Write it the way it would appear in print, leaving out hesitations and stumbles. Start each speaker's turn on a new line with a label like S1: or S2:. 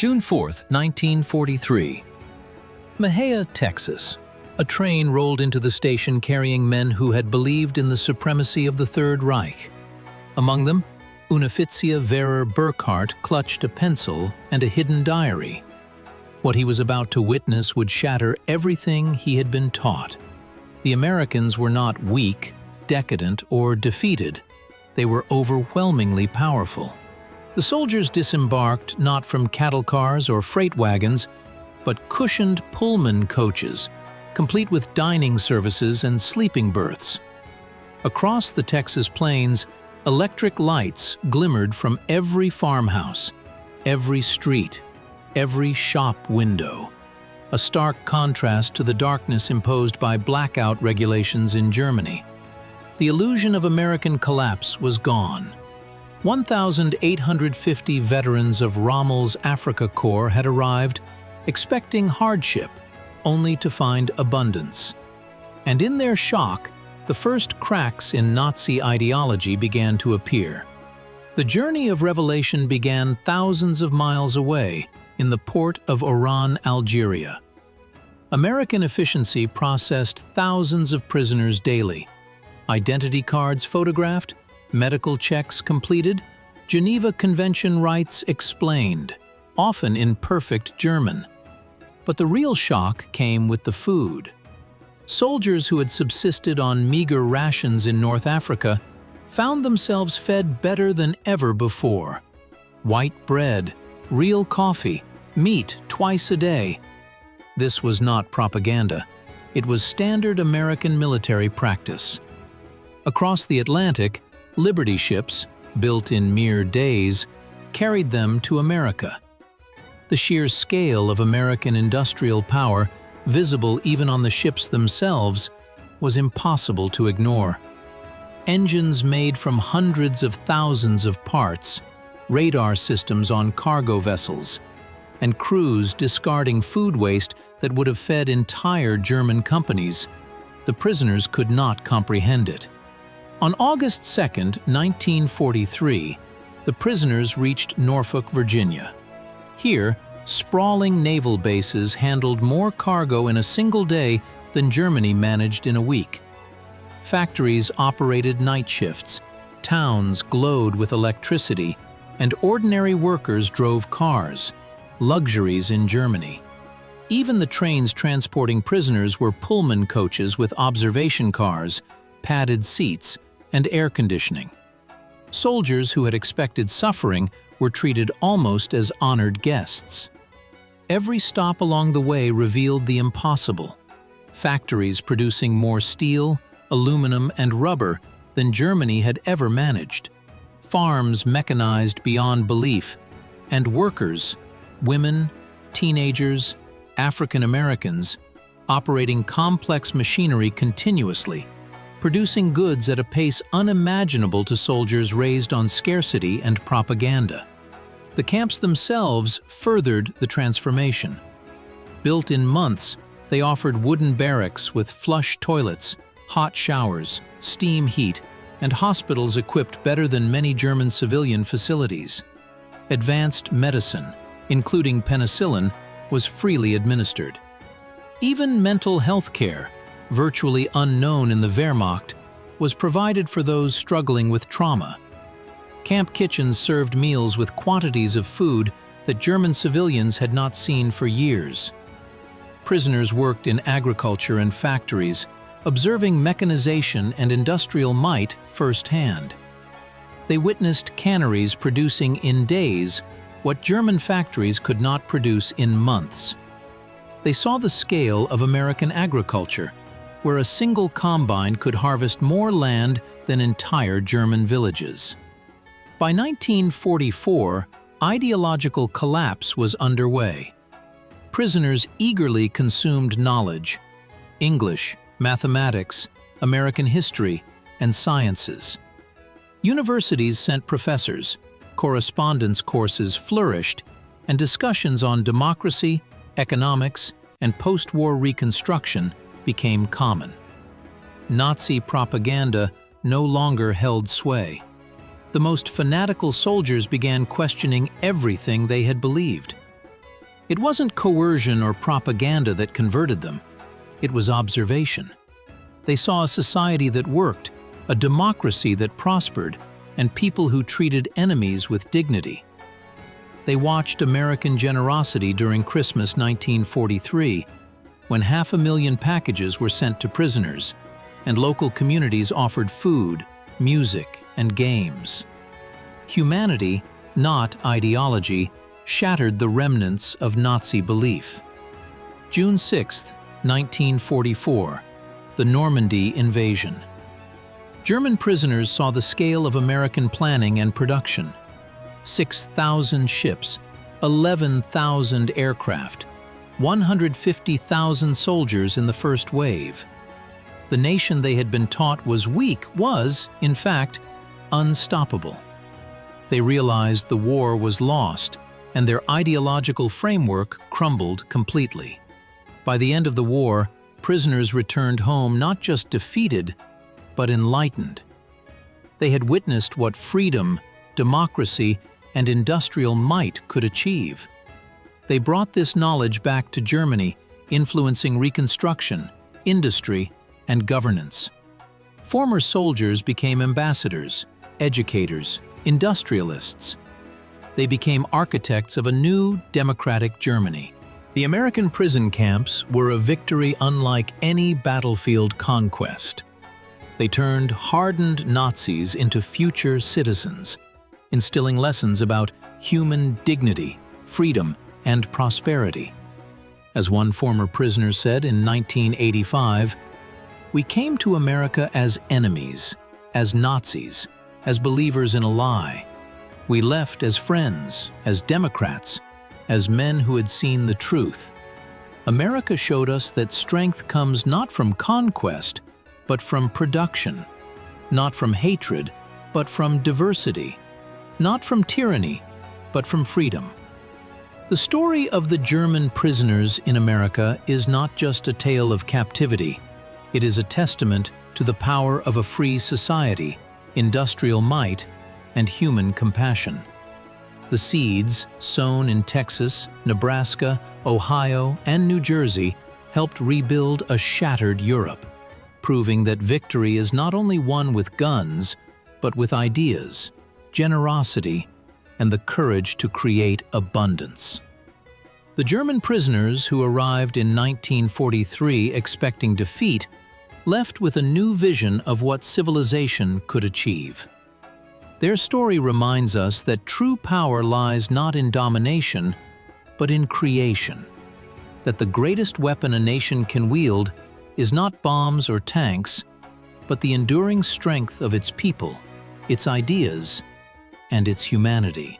S1: June 4, 1943. Mahia, Texas. A train rolled into the station carrying men who had believed in the supremacy of the Third Reich. Among them, Unteroffizier Burkhardt clutched a pencil and a hidden diary. What he was about to witness would shatter everything he had been taught. The Americans were not weak, decadent, or defeated. They were overwhelmingly powerful. The soldiers disembarked not from cattle cars or freight wagons, but cushioned Pullman coaches, complete with dining services and sleeping berths. Across the Texas plains, electric lights glimmered from every farmhouse, every street, every shop window. A stark contrast to the darkness imposed by blackout regulations in Germany. The illusion of American collapse was gone. 1,850 veterans of Rommel's Africa Corps had arrived, expecting hardship, only to find abundance. And in their shock, the first cracks in Nazi ideology began to appear. The journey of revelation began thousands of miles away, in the port of Oran, Algeria. American efficiency processed thousands of prisoners daily. Identity cards photographed, medical checks completed, Geneva Convention rights explained, often in perfect German. But the real shock came with the food. Soldiers who had subsisted on meager rations in North Africa found themselves fed better than ever before. White bread, real coffee, meat twice a day. This was not propaganda. It was standard American military practice. Across the Atlantic, Liberty ships, built in mere days, carried them to America. The sheer scale of American industrial power, visible even on the ships themselves, was impossible to ignore. Engines made from hundreds of thousands of parts, radar systems on cargo vessels, and crews discarding food waste that would have fed entire German companies. The prisoners could not comprehend it. On August 2, 1943, the prisoners reached Norfolk, Virginia. Here, sprawling naval bases handled more cargo in a single day than Germany managed in a week. Factories operated night shifts, towns glowed with electricity, and ordinary workers drove cars, luxuries in Germany. Even the trains transporting prisoners were Pullman coaches with observation cars, padded seats, and air conditioning. Soldiers who had expected suffering were treated almost as honored guests. Every stop along the way revealed the impossible. Factories producing more steel, aluminum, and rubber than Germany had ever managed. Farms mechanized beyond belief, and workers, women, teenagers, African Americans, operating complex machinery continuously, producing goods at a pace unimaginable to soldiers raised on scarcity and propaganda. The camps themselves furthered the transformation. Built in months, they offered wooden barracks with flush toilets, hot showers, steam heat, and hospitals equipped better than many German civilian facilities. Advanced medicine, including penicillin, was freely administered. Even mental health care, virtually unknown in the Wehrmacht, was provided for those struggling with trauma. Camp kitchens served meals with quantities of food that German civilians had not seen for years. Prisoners worked in agriculture and factories, observing mechanization and industrial might firsthand. They witnessed canneries producing in days what German factories could not produce in months. They saw the scale of American agriculture, where a single combine could harvest more land than entire German villages. By 1944, ideological collapse was underway. Prisoners eagerly consumed knowledge: English, mathematics, American history, and sciences. Universities sent professors, correspondence courses flourished, and discussions on democracy, economics, and post-war reconstruction became common. Nazi propaganda no longer held sway. The most fanatical soldiers began questioning everything they had believed. It wasn't coercion or propaganda that converted them. It was observation. They saw a society that worked, a democracy that prospered, and people who treated enemies with dignity. They watched American generosity during Christmas 1943, when 500,000 packages were sent to prisoners, and local communities offered food, music, and games. Humanity, not ideology, shattered the remnants of Nazi belief. June 6, 1944, the Normandy invasion. German prisoners saw the scale of American planning and production. 6,000 ships, 11,000 aircraft, 150,000 soldiers in the first wave. The nation they had been taught was weak was, in fact, unstoppable. They realized the war was lost, and their ideological framework crumbled completely. By the end of the war, prisoners returned home not just defeated, but enlightened. They had witnessed what freedom, democracy, and industrial might could achieve. They brought this knowledge back to Germany, influencing Reconstruction, industry, and governance. Former soldiers became ambassadors, educators, industrialists. They became architects of a new democratic Germany. The American prison camps were a victory unlike any battlefield conquest. They turned hardened Nazis into future citizens, instilling lessons about human dignity, freedom, and prosperity. As one former prisoner said in 1985, "We came to America as enemies, as Nazis, as believers in a lie. We left as friends, as Democrats, as men who had seen the truth. America showed us that strength comes not from conquest, but from production, not from hatred, but from diversity, not from tyranny, but from freedom." The story of the German prisoners in America is not just a tale of captivity. It is a testament to the power of a free society, industrial might, and human compassion. The seeds, sown in Texas, Nebraska, Ohio, and New Jersey, helped rebuild a shattered Europe, proving that victory is not only won with guns, but with ideas, generosity, and the courage to create abundance. The German prisoners who arrived in 1943 expecting defeat left with a new vision of what civilization could achieve. Their story reminds us that true power lies not in domination, but in creation. That the greatest weapon a nation can wield is not bombs or tanks, but the enduring strength of its people, its ideas, and its humanity.